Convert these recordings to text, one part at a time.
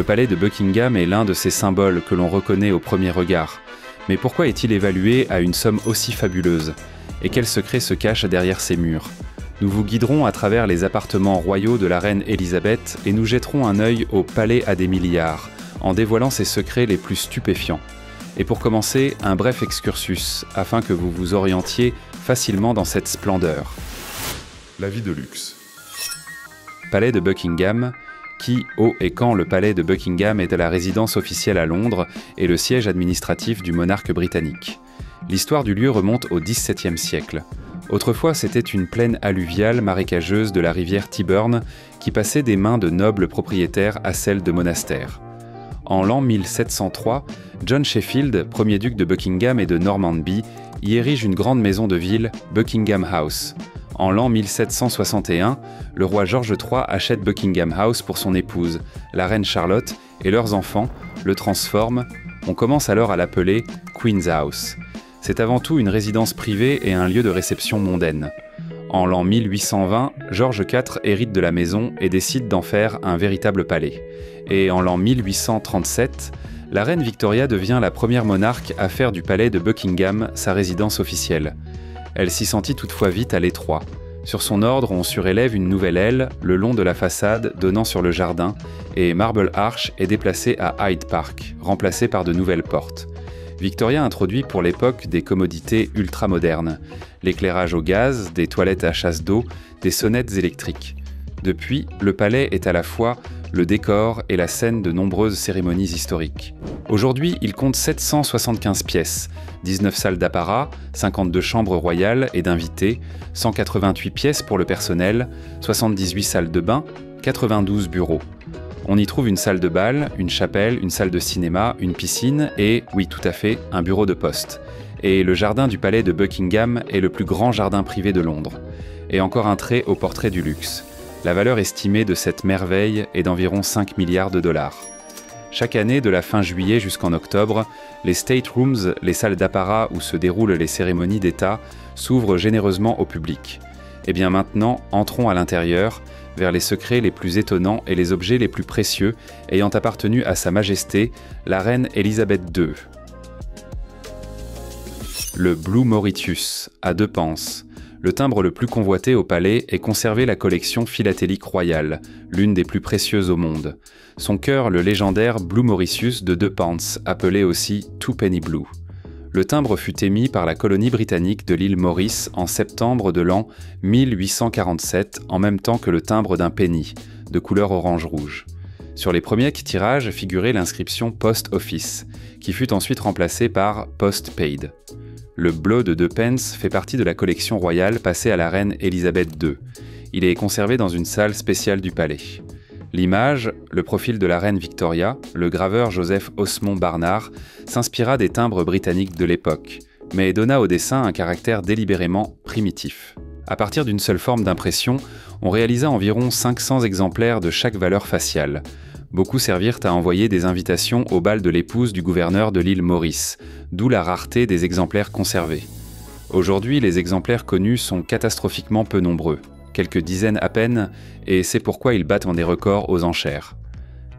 Le palais de Buckingham est l'un de ces symboles que l'on reconnaît au premier regard. Mais pourquoi est-il évalué à une somme aussi fabuleuse? Et quel secret se cache derrière ces murs? Nous vous guiderons à travers les appartements royaux de la reine Elisabeth et nous jetterons un œil au palais à des milliards, en dévoilant ses secrets les plus stupéfiants. Et pour commencer, un bref excursus, afin que vous vous orientiez facilement dans cette splendeur. La vie de luxe. Palais de Buckingham, qui, au et quand le palais de Buckingham est la résidence officielle à Londres et le siège administratif du monarque britannique. L'histoire du lieu remonte au XVIIe siècle. Autrefois, c'était une plaine alluviale marécageuse de la rivière Tyburn qui passait des mains de nobles propriétaires à celles de monastères. En l'an 1703, John Sheffield, premier duc de Buckingham et de Normandie, y érige une grande maison de ville, Buckingham House. En l'an 1761, le roi George III achète Buckingham House pour son épouse, la reine Charlotte, et leurs enfants, le transforment. On commence alors à l'appeler Queen's House. C'est avant tout une résidence privée et un lieu de réception mondaine. En l'an 1820, George IV hérite de la maison et décide d'en faire un véritable palais. Et en l'an 1837, la reine Victoria devient la première monarque à faire du palais de Buckingham sa résidence officielle. Elle s'y sentit toutefois vite à l'étroit. Sur son ordre, on surélève une nouvelle aile le long de la façade donnant sur le jardin et Marble Arch est déplacé à Hyde Park, remplacé par de nouvelles portes. Victoria introduit pour l'époque des commodités ultramodernes, l'éclairage au gaz, des toilettes à chasse d'eau, des sonnettes électriques. Depuis, le palais est à la fois le décor et la scène de nombreuses cérémonies historiques. Aujourd'hui, il compte 775 pièces, 19 salles d'apparat, 52 chambres royales et d'invités, 188 pièces pour le personnel, 78 salles de bain, 92 bureaux. On y trouve une salle de bal, une chapelle, une salle de cinéma, une piscine et, oui tout à fait, un bureau de poste. Et le jardin du palais de Buckingham est le plus grand jardin privé de Londres. Et encore un trait au portrait du luxe. La valeur estimée de cette merveille est d'environ 5 milliards de dollars. Chaque année, de la fin juillet jusqu'en octobre, les State Rooms, les salles d'apparat où se déroulent les cérémonies d'État, s'ouvrent généreusement au public. Et bien maintenant, entrons à l'intérieur, vers les secrets les plus étonnants et les objets les plus précieux ayant appartenu à Sa Majesté, la reine Elisabeth II. Le Blue Mauritius, à 2 pence. Le timbre le plus convoité au palais est conservé la collection philatélique royale, l'une des plus précieuses au monde. Son cœur, le légendaire Blue Mauritius de 2 pence, appelé aussi Twopenny Blue. Le timbre fut émis par la colonie britannique de l'île Maurice en septembre de l'an 1847, en même temps que le timbre d'un penny, de couleur orange-rouge. Sur les premiers tirages figurait l'inscription Post Office, qui fut ensuite remplacée par Post Paid. Le bleu de 2 pence fait partie de la collection royale passée à la reine Elisabeth II. Il est conservé dans une salle spéciale du palais. L'image, le profil de la reine Victoria, le graveur Joseph Osmond Barnard, s'inspira des timbres britanniques de l'époque, mais donna au dessin un caractère délibérément primitif. À partir d'une seule forme d'impression, on réalisa environ 500 exemplaires de chaque valeur faciale. Beaucoup servirent à envoyer des invitations au bal de l'épouse du gouverneur de l'île Maurice, d'où la rareté des exemplaires conservés. Aujourd'hui, les exemplaires connus sont catastrophiquement peu nombreux. Quelques dizaines à peine, et c'est pourquoi ils battent des records aux enchères.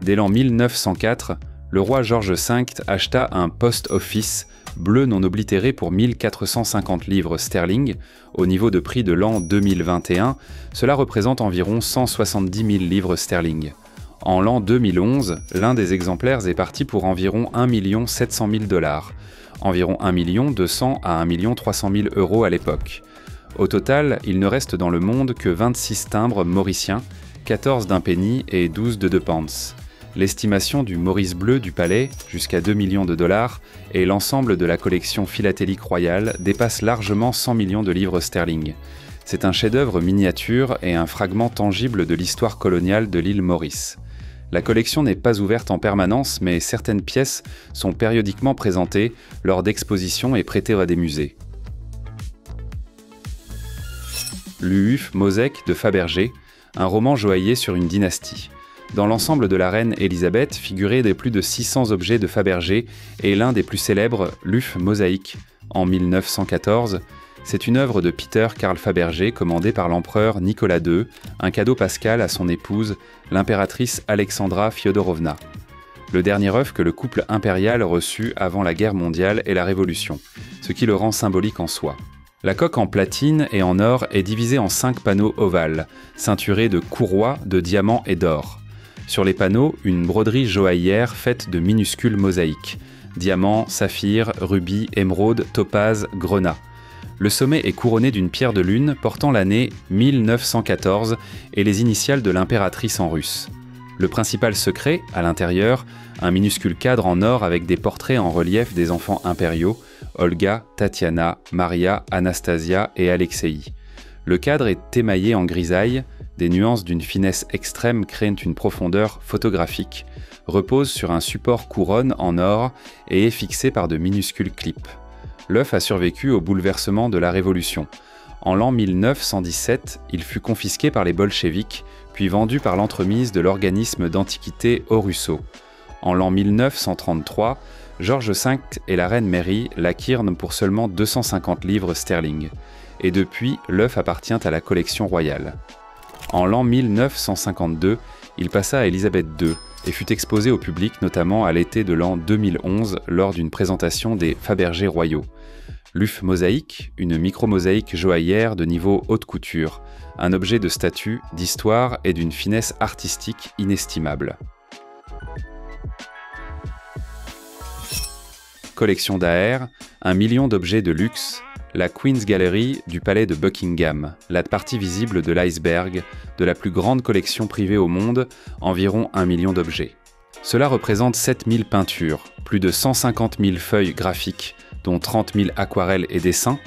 Dès l'an 1904, le roi George V acheta un Post Office bleu non oblitéré pour 1450 livres sterling. Au niveau de prix de l'an 2021, cela représente environ 170 000 livres sterling. En l'an 2011, l'un des exemplaires est parti pour environ 1 700 000 dollars, environ 1 200 à 1 300 000 euros à l'époque. Au total, il ne reste dans le monde que 26 timbres mauriciens, 14 d'un penny et 12 de 2 pence. L'estimation du Maurice bleu du palais, jusqu'à 2 millions de dollars, et l'ensemble de la collection philatélique royale dépasse largement 100 millions de livres sterling. C'est un chef-d'œuvre miniature et un fragment tangible de l'histoire coloniale de l'île Maurice. La collection n'est pas ouverte en permanence, mais certaines pièces sont périodiquement présentées lors d'expositions et prêtées à des musées. L'Uuf Mosaic de Fabergé, un roman joaillier sur une dynastie. Dans l'ensemble de la reine Elisabeth figuraient des plus de 600 objets de Fabergé et l'un des plus célèbres, l'Uuf Mosaic, en 1914. C'est une œuvre de Peter Carl Fabergé commandée par l'empereur Nicolas II, un cadeau pascal à son épouse, l'impératrice Alexandra Fyodorovna. le dernier œuf que le couple impérial reçut avant la guerre mondiale et la Révolution, ce qui le rend symbolique en soi. La coque en platine et en or est divisée en 5 panneaux ovales, ceinturés de courroies de diamants et d'or. Sur les panneaux, une broderie joaillière faite de minuscules mosaïques. Diamants, saphirs, rubis, émeraudes, topazes, grenats. Le sommet est couronné d'une pierre de lune portant l'année 1914 et les initiales de l'impératrice en russe. Le principal secret, à l'intérieur, un minuscule cadre en or avec des portraits en relief des enfants impériaux, Olga, Tatiana, Maria, Anastasia et Alexei. Le cadre est émaillé en grisaille, des nuances d'une finesse extrême créent une profondeur photographique, repose sur un support couronne en or et est fixé par de minuscules clips. L'œuf a survécu au bouleversement de la Révolution. En l'an 1917, il fut confisqué par les bolcheviks, puis vendu par l'entremise de l'organisme d'antiquité Aurusso. En l'an 1933, George V et la reine Mary l'acquirent pour seulement 250 livres sterling. Et depuis, l'œuf appartient à la collection royale. En l'an 1952, il passa à Élisabeth II et fut exposé au public notamment à l'été de l'an 2011 lors d'une présentation des Fabergé royaux. L'œuf mosaïque, une micro-mosaïque joaillière de niveau haute couture, un objet de statut, d'histoire et d'une finesse artistique inestimable. Collection Daher, 1 million d'objets de luxe, la Queen's Gallery du palais de Buckingham, la partie visible de l'iceberg, de la plus grande collection privée au monde, environ 1 million d'objets. Cela représente 7000 peintures, plus de 150 000 feuilles graphiques, dont 30 000 aquarelles et dessins,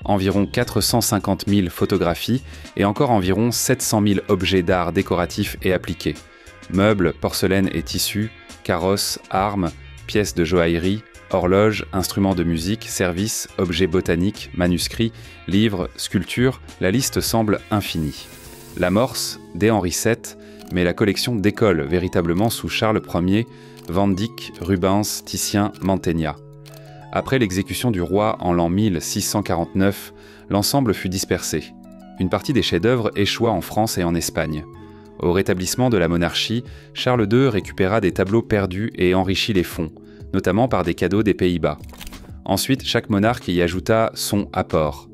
environ 450 000 photographies et encore environ 700 000 objets d'art décoratifs et appliqués. Meubles, porcelaine et tissus, carrosses, armes, pièces de joaillerie, horloges, instruments de musique, services, objets botaniques, manuscrits, livres, sculptures, la liste semble infinie. L'amorce, dès Henri VII, mais la collection décolle véritablement sous Charles Ier, Van Dyck, Rubens, Titien, Mantegna. Après l'exécution du roi en l'an 1649, l'ensemble fut dispersé. Une partie des chefs-d'œuvre échoua en France et en Espagne. Au rétablissement de la monarchie, Charles II récupéra des tableaux perdus et enrichit les fonds, notamment par des cadeaux des Pays-Bas. Ensuite, chaque monarque y ajouta son apport.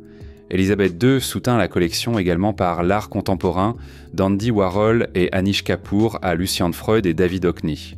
Élisabeth II soutint la collection également par l'art contemporain, d'Andy Warhol et Anish Kapoor à Lucian Freud et David Hockney.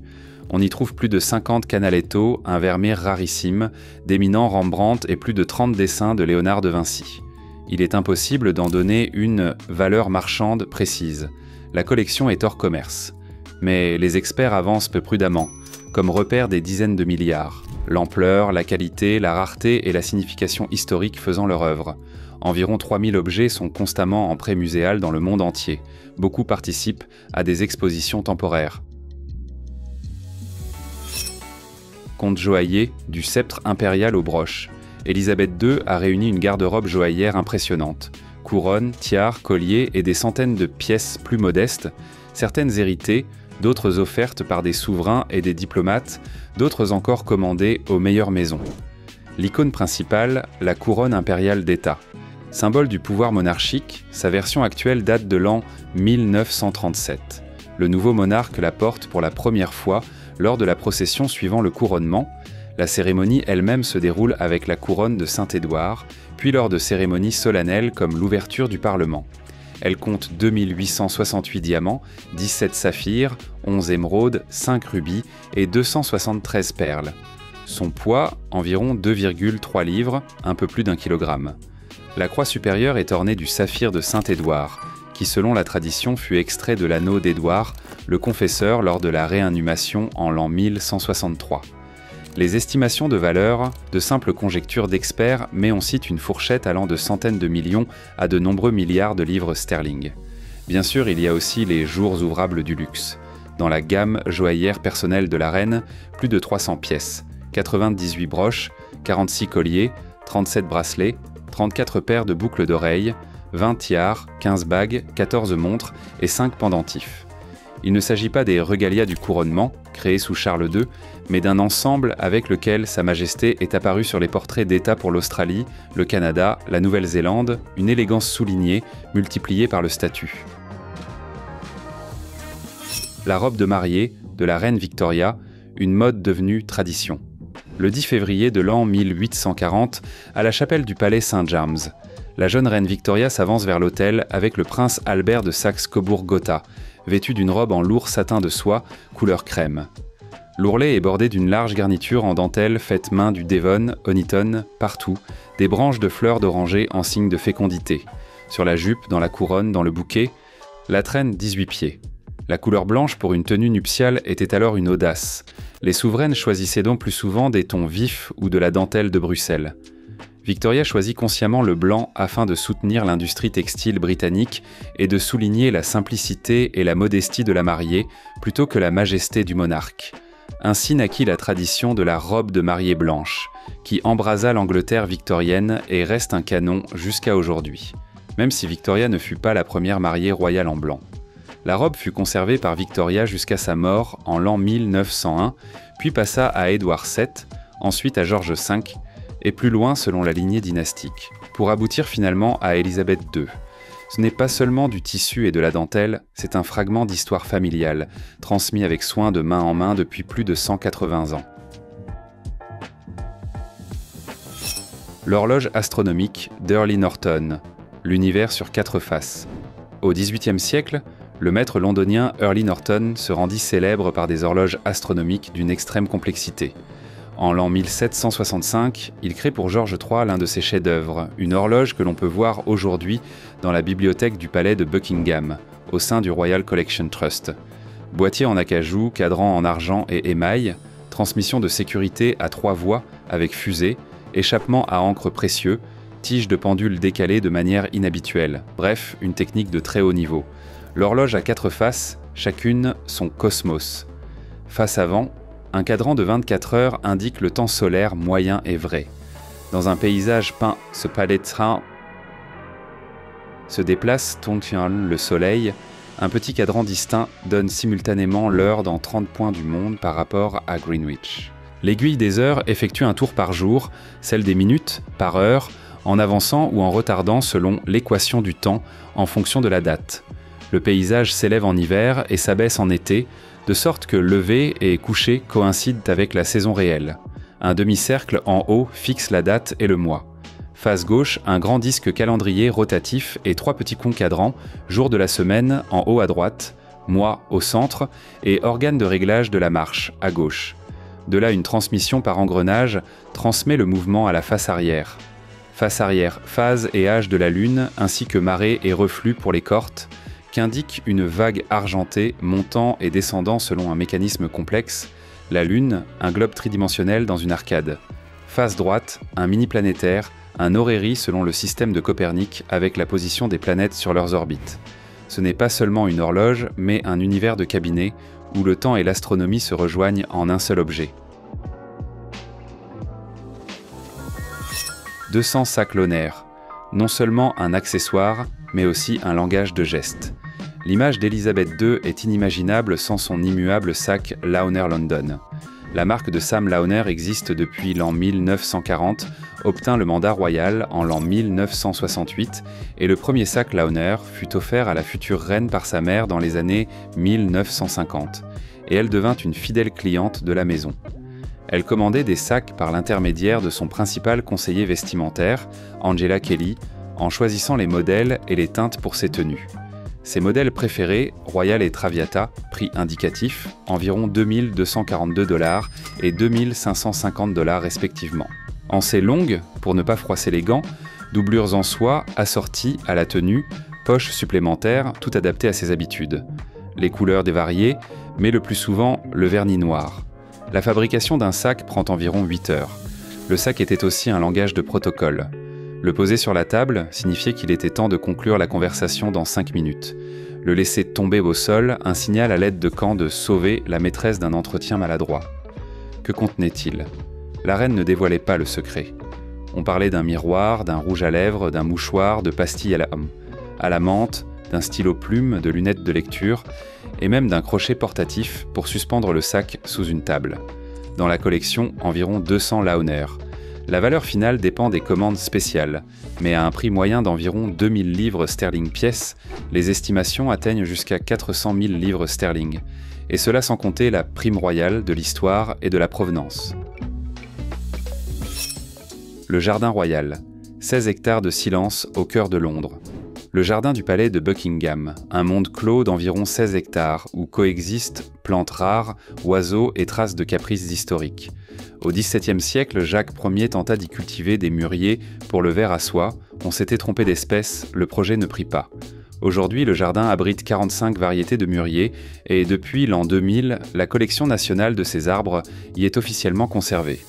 On y trouve plus de 50 Canaletto, un Vermeer rarissime, d'éminents Rembrandt et plus de 30 dessins de Léonard de Vinci. Il est impossible d'en donner une valeur marchande précise. La collection est hors commerce. Mais les experts avancent peu prudemment, comme repère des dizaines de milliards. L'ampleur, la qualité, la rareté et la signification historique faisant leur œuvre. Environ 3000 objets sont constamment en prêt muséal dans le monde entier. Beaucoup participent à des expositions temporaires. Comte joaillier, du sceptre impérial aux broches. Élisabeth II a réuni une garde-robe joaillière impressionnante. Couronnes, tiares, colliers et des centaines de pièces plus modestes, certaines héritées, d'autres offertes par des souverains et des diplomates, d'autres encore commandées aux meilleures maisons. L'icône principale, la couronne impériale d'État. Symbole du pouvoir monarchique, sa version actuelle date de l'an 1937. Le nouveau monarque la porte pour la première fois lors de la procession suivant le couronnement. La cérémonie elle-même se déroule avec la couronne de Saint-Édouard, puis lors de cérémonies solennelles comme l'ouverture du Parlement. Elle compte 2868 diamants, 17 saphirs, 11 émeraudes, 5 rubis et 273 perles. Son poids, environ 2,3 livres, un peu plus d'1 kilogramme. La croix supérieure est ornée du saphir de Saint-Édouard, qui selon la tradition fut extrait de l'anneau d'Édouard, le confesseur lors de la réinhumation en l'an 1163. Les estimations de valeur, de simples conjectures d'experts, mais on cite une fourchette allant de centaines de millions à de nombreux milliards de livres sterling. Bien sûr, il y a aussi les jours ouvrables du luxe. Dans la gamme joaillière personnelle de la reine, plus de 300 pièces, 98 broches, 46 colliers, 37 bracelets, 34 paires de boucles d'oreilles, 20 tiares, 15 bagues, 14 montres et 5 pendentifs. Il ne s'agit pas des regalias du couronnement, créés sous Charles II, mais d'un ensemble avec lequel Sa Majesté est apparue sur les portraits d'État pour l'Australie, le Canada, la Nouvelle-Zélande, une élégance soulignée, multipliée par le statut. La robe de mariée de la reine Victoria, une mode devenue tradition. Le 10 février de l'an 1840, à la chapelle du palais Saint-James, la jeune reine Victoria s'avance vers l'autel avec le prince Albert de Saxe-Cobourg-Gotha, vêtu d'une robe en lourd satin de soie, couleur crème. L'ourlet est bordé d'une large garniture en dentelle faite main du Devon, Honiton, partout, des branches de fleurs d'oranger en signe de fécondité. Sur la jupe, dans la couronne, dans le bouquet, la traîne 18 pieds. La couleur blanche pour une tenue nuptiale était alors une audace. Les souveraines choisissaient donc plus souvent des tons vifs ou de la dentelle de Bruxelles. Victoria choisit consciemment le blanc afin de soutenir l'industrie textile britannique et de souligner la simplicité et la modestie de la mariée plutôt que la majesté du monarque. Ainsi naquit la tradition de la robe de mariée blanche, qui embrasa l'Angleterre victorienne et reste un canon jusqu'à aujourd'hui, même si Victoria ne fut pas la première mariée royale en blanc. La robe fut conservée par Victoria jusqu'à sa mort en l'an 1901, puis passa à Édouard VII, ensuite à George V, et plus loin selon la lignée dynastique, pour aboutir finalement à Élisabeth II. Ce n'est pas seulement du tissu et de la dentelle, c'est un fragment d'histoire familiale, transmis avec soin de main en main depuis plus de 180 ans. L'horloge astronomique d'Early Norton, l'univers sur 4 faces. Au XVIIIe siècle, le maître londonien Early Norton se rendit célèbre par des horloges astronomiques d'une extrême complexité. En l'an 1765, il crée pour George III l'un de ses chefs-d'œuvre, une horloge que l'on peut voir aujourd'hui dans la bibliothèque du palais de Buckingham, au sein du Royal Collection Trust. Boîtier en acajou, cadran en argent et émail, transmission de sécurité à 3 voies avec fusée, échappement à encre précieux, tige de pendule décalée de manière inhabituelle. Bref, une technique de très haut niveau. L'horloge a 4 faces, chacune son cosmos. Face avant, un cadran de 24 heures indique le temps solaire moyen et vrai. Dans un paysage peint, ce palais se déplace, Tontian, le soleil. Un petit cadran distinct donne simultanément l'heure dans 30 points du monde par rapport à Greenwich. L'aiguille des heures effectue un tour par jour, celle des minutes par heure, en avançant ou en retardant selon l'équation du temps en fonction de la date. Le paysage s'élève en hiver et s'abaisse en été, de sorte que lever et coucher coïncident avec la saison réelle. Un demi-cercle en haut fixe la date et le mois. Face gauche, un grand disque calendrier rotatif et 3 petits concadrans, jour de la semaine en haut à droite, mois au centre et organe de réglage de la marche à gauche. De là, une transmission par engrenage transmet le mouvement à la face arrière. Face arrière, phase et âge de la Lune, ainsi que marée et reflux pour les cortes, qu'indique une vague argentée montant et descendant selon un mécanisme complexe, la Lune, un globe tridimensionnel dans une arcade. Face droite, un mini-planétaire, un orrerie selon le système de Copernic avec la position des planètes sur leurs orbites. Ce n'est pas seulement une horloge, mais un univers de cabinet où le temps et l'astronomie se rejoignent en un seul objet. 200 sacs lunaires, non seulement un accessoire, mais aussi un langage de gestes. L'image d'Élisabeth II est inimaginable sans son immuable sac Launer London. La marque de Sam Launer existe depuis l'an 1940, obtint le mandat royal en l'an 1968 et le premier sac Launer fut offert à la future reine par sa mère dans les années 1950 et elle devint une fidèle cliente de la maison. Elle commandait des sacs par l'intermédiaire de son principal conseiller vestimentaire, Angela Kelly, en choisissant les modèles et les teintes pour ses tenues. Ses modèles préférés, Royal et Traviata, prix indicatif, environ 2242 $ et 2550 $ respectivement. En ces longues, pour ne pas froisser les gants, doublures en soie assorties à la tenue, poches supplémentaires, tout adapté à ses habitudes. Les couleurs dévariées, mais le plus souvent le vernis noir. La fabrication d'un sac prend environ 8 heures. Le sac était aussi un langage de protocole. Le poser sur la table signifiait qu'il était temps de conclure la conversation dans 5 minutes. Le laisser tomber au sol, un signal à l'aide de camp de sauver la maîtresse d'un entretien maladroit. Que contenait-il ? La reine ne dévoilait pas le secret. On parlait d'un miroir, d'un rouge à lèvres, d'un mouchoir, de pastilles à la menthe, d'un stylo plume, de lunettes de lecture, et même d'un crochet portatif pour suspendre le sac sous une table. Dans la collection, environ 200 Launer. La valeur finale dépend des commandes spéciales, mais à un prix moyen d'environ 2000 livres sterling pièce, les estimations atteignent jusqu'à 400 000 livres sterling. et cela sans compter la prime royale de l'histoire et de la provenance. Le Jardin Royal, 16 hectares de silence au cœur de Londres. Le jardin du palais de Buckingham, un monde clos d'environ 16 hectares où coexistent plantes rares, oiseaux et traces de caprices historiques. Au XVIIe siècle, Jacques Ier tenta d'y cultiver des mûriers pour le verre à soie. On s'était trompé d'espèce, le projet ne prit pas. Aujourd'hui, le jardin abrite 45 variétés de mûriers et depuis l'an 2000, la collection nationale de ces arbres y est officiellement conservée.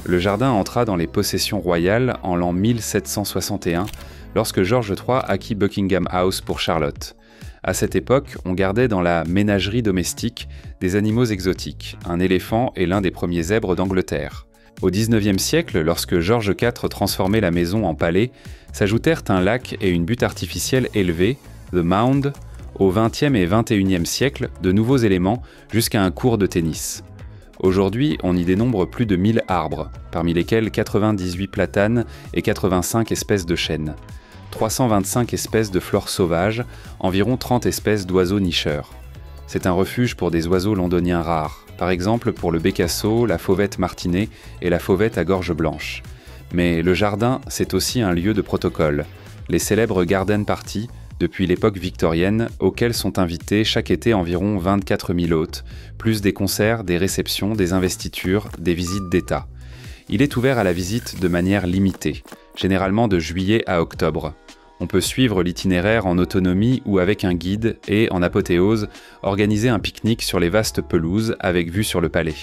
Le jardin entra dans les possessions royales en l'an 1761, lorsque George III acquit Buckingham House pour Charlotte. À cette époque, on gardait dans la ménagerie domestique des animaux exotiques. Un éléphant est l'un des premiers zèbres d'Angleterre. Au XIXe siècle, lorsque George IV transformait la maison en palais, s'ajoutèrent un lac et une butte artificielle élevée, The Mound. Au XXe et XXIe siècle, de nouveaux éléments jusqu'à un court de tennis. Aujourd'hui, on y dénombre plus de 1000 arbres, parmi lesquels 98 platanes et 85 espèces de chênes. 325 espèces de flore sauvage, environ 30 espèces d'oiseaux nicheurs. C'est un refuge pour des oiseaux londoniens rares, par exemple pour le bécasseau, la fauvette martinée et la fauvette à gorge blanche. Mais le jardin, c'est aussi un lieu de protocole. Les célèbres garden parties, depuis l'époque victorienne, auxquelles sont invités chaque été environ 24 000 hôtes, plus des concerts, des réceptions, des investitures, des visites d'État. Il est ouvert à la visite de manière limitée, généralement de juillet à octobre. On peut suivre l'itinéraire en autonomie ou avec un guide et, en apothéose, organiser un pique-nique sur les vastes pelouses avec vue sur le palais.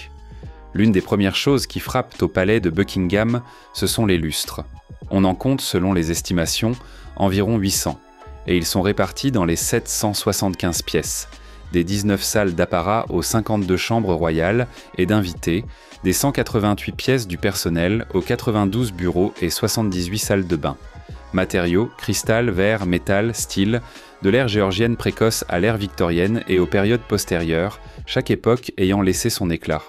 L'une des premières choses qui frappent au palais de Buckingham, ce sont les lustres. On en compte, selon les estimations, environ 800, et ils sont répartis dans les 775 pièces, des 19 salles d'apparat aux 52 chambres royales et d'invités, des 188 pièces du personnel aux 92 bureaux et 78 salles de bain. Matériaux, cristal, verre, métal, style, de l'ère géorgienne précoce à l'ère victorienne et aux périodes postérieures, chaque époque ayant laissé son éclat.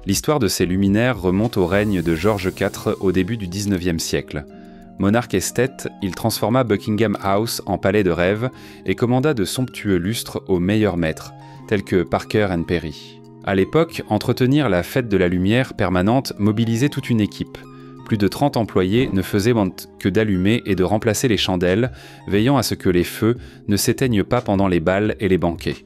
L'histoire de ces luminaires remonte au règne de George IV au début du XIXe siècle. Monarque esthète, il transforma Buckingham House en palais de rêve et commanda de somptueux lustres aux meilleurs maîtres, tels que Parker & Perry. À l'époque, entretenir la fête de la lumière permanente mobilisait toute une équipe. Plus de 30 employés ne faisaient que d'allumer et de remplacer les chandelles, veillant à ce que les feux ne s'éteignent pas pendant les bals et les banquets.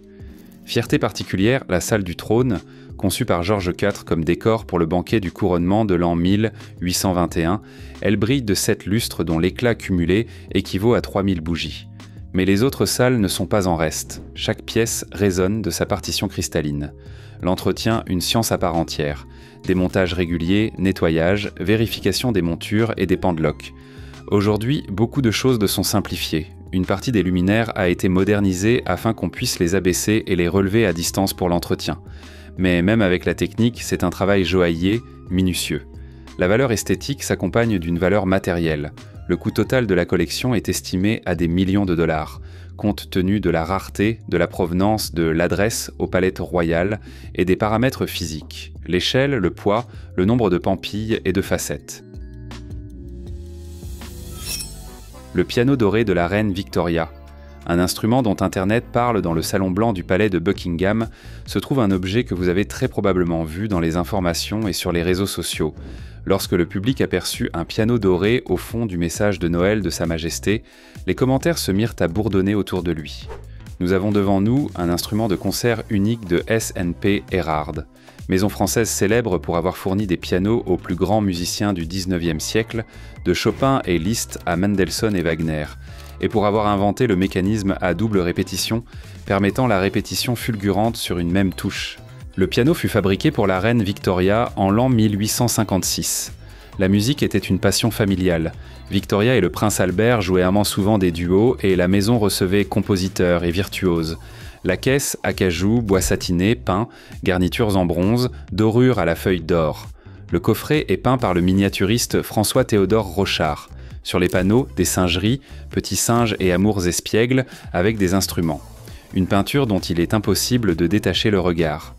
Fierté particulière, la salle du trône, conçue par George IV comme décor pour le banquet du couronnement de l'an 1821, elle brille de 7 lustres dont l'éclat cumulé équivaut à 3000 bougies. Mais les autres salles ne sont pas en reste. Chaque pièce résonne de sa partition cristalline. L'entretien, une science à part entière. Démontage régulier, nettoyage, vérification des montures et des pendeloques. Aujourd'hui, beaucoup de choses sont simplifiées. Une partie des luminaires a été modernisée afin qu'on puisse les abaisser et les relever à distance pour l'entretien. Mais même avec la technique, c'est un travail joaillier, minutieux. La valeur esthétique s'accompagne d'une valeur matérielle. Le coût total de la collection est estimé à des millions de dollars, compte tenu de la rareté, de la provenance, de l'adresse aux palettes royales et des paramètres physiques, l'échelle, le poids, le nombre de pampilles et de facettes. Le piano doré de la reine Victoria. Un instrument dont Internet parle dans le salon blanc du palais de Buckingham, se trouve un objet que vous avez très probablement vu dans les informations et sur les réseaux sociaux. Lorsque le public aperçut un piano doré au fond du message de Noël de Sa Majesté, les commentaires se mirent à bourdonner autour de lui. Nous avons devant nous un instrument de concert unique de S&P Erhard, maison française célèbre pour avoir fourni des pianos aux plus grands musiciens du XIXe siècle, de Chopin et Liszt à Mendelssohn et Wagner, et pour avoir inventé le mécanisme à double répétition, permettant la répétition fulgurante sur une même touche. Le piano fut fabriqué pour la reine Victoria en l'an 1856. La musique était une passion familiale. Victoria et le prince Albert jouaient amant souvent des duos et la maison recevait compositeurs et virtuoses. La caisse, acajou, bois satiné, pin, garnitures en bronze, dorure à la feuille d'or. Le coffret est peint par le miniaturiste François-Théodore Rochard. Sur les panneaux, des singeries, petits singes et amours espiègles avec des instruments. Une peinture dont il est impossible de détacher le regard.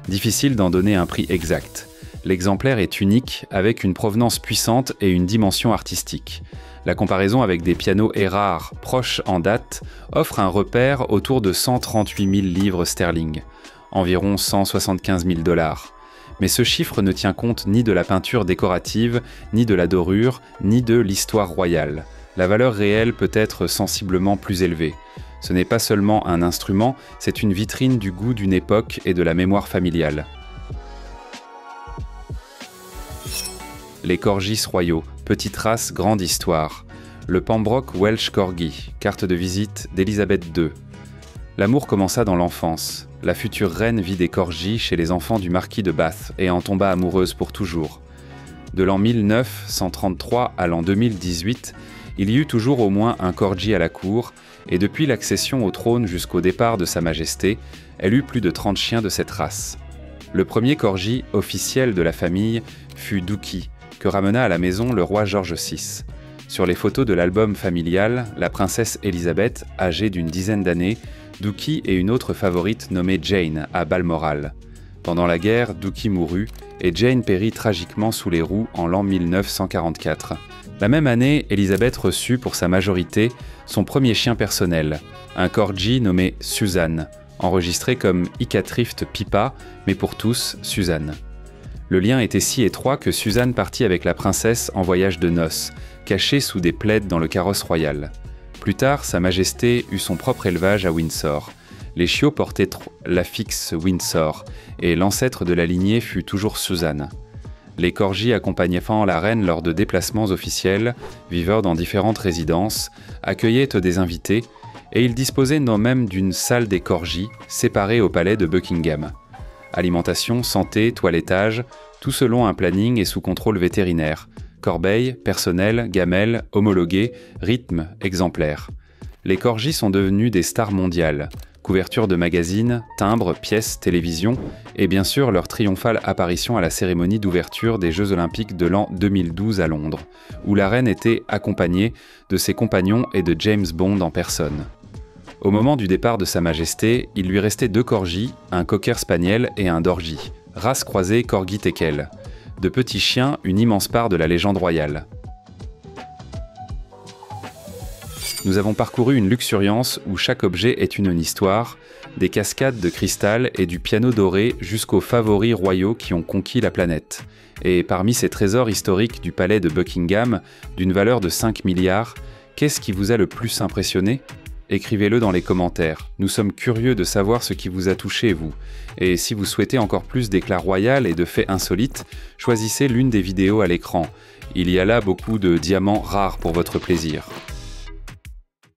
Difficile d'en donner un prix exact. L'exemplaire est unique, avec une provenance puissante et une dimension artistique. La comparaison avec des pianos Erhard proches en date offre un repère autour de 138 000 livres sterling. environ 175 000 $. Mais ce chiffre ne tient compte ni de la peinture décorative, ni de la dorure, ni de l'histoire royale. La valeur réelle peut être sensiblement plus élevée. Ce n'est pas seulement un instrument, c'est une vitrine du goût d'une époque et de la mémoire familiale. Les corgis royaux, petite race, grande histoire. Le Pembroke Welsh Corgi, carte de visite d'Élisabeth II. L'amour commença dans l'enfance. La future reine vit des corgis chez les enfants du marquis de Bath et en tomba amoureuse pour toujours. De l'an 1933 à l'an 2018, il y eut toujours au moins un corgi à la cour, et depuis l'accession au trône jusqu'au départ de Sa Majesté, elle eut plus de 30 chiens de cette race. Le premier corgi officiel de la famille fut Dookie, que ramena à la maison le roi George VI. Sur les photos de l'album familial, la princesse Élisabeth, âgée d'une dizaine d'années, Dookie et une autre favorite nommée Jane à Balmoral. Pendant la guerre, Dookie mourut et Jane périt tragiquement sous les roues en l'an 1944. La même année, Élisabeth reçut pour sa majorité son premier chien personnel, un corgi nommé Suzanne, enregistré comme Icatrift Pipa, mais pour tous, Suzanne. Le lien était si étroit que Suzanne partit avec la princesse en voyage de noces, cachée sous des plaids dans le carrosse royal. Plus tard, Sa Majesté eut son propre élevage à Windsor. Les chiots portaient l'affixe Windsor, et l'ancêtre de la lignée fut toujours Suzanne. Les corgis accompagnant la reine lors de déplacements officiels, vivant dans différentes résidences, accueillaient des invités, et ils disposaient même d'une salle des corgis, séparée au palais de Buckingham. Alimentation, santé, toilettage, tout selon un planning et sous contrôle vétérinaire. Corbeilles, personnel, gamelles, homologués, rythme, exemplaires. Les corgis sont devenus des stars mondiales. Couverture de magazines, timbres, pièces, télévision, et bien sûr leur triomphale apparition à la cérémonie d'ouverture des Jeux Olympiques de l'an 2012 à Londres, où la reine était accompagnée de ses compagnons et de James Bond en personne. Au moment du départ de Sa Majesté, il lui restait 2 corgis, un cocker spaniel et un dorgi, race croisée corgi-teckel. De petits chiens, une immense part de la légende royale. Nous avons parcouru une luxuriance où chaque objet est une histoire, des cascades de cristal et du piano doré jusqu'aux favoris royaux qui ont conquis la planète. Et parmi ces trésors historiques du palais de Buckingham, d'une valeur de 5 milliards, qu'est-ce qui vous a le plus impressionné ? Écrivez-le dans les commentaires. Nous sommes curieux de savoir ce qui vous a touché, vous. Et si vous souhaitez encore plus d'éclat royal et de faits insolites, choisissez l'une des vidéos à l'écran. Il y a là beaucoup de diamants rares pour votre plaisir.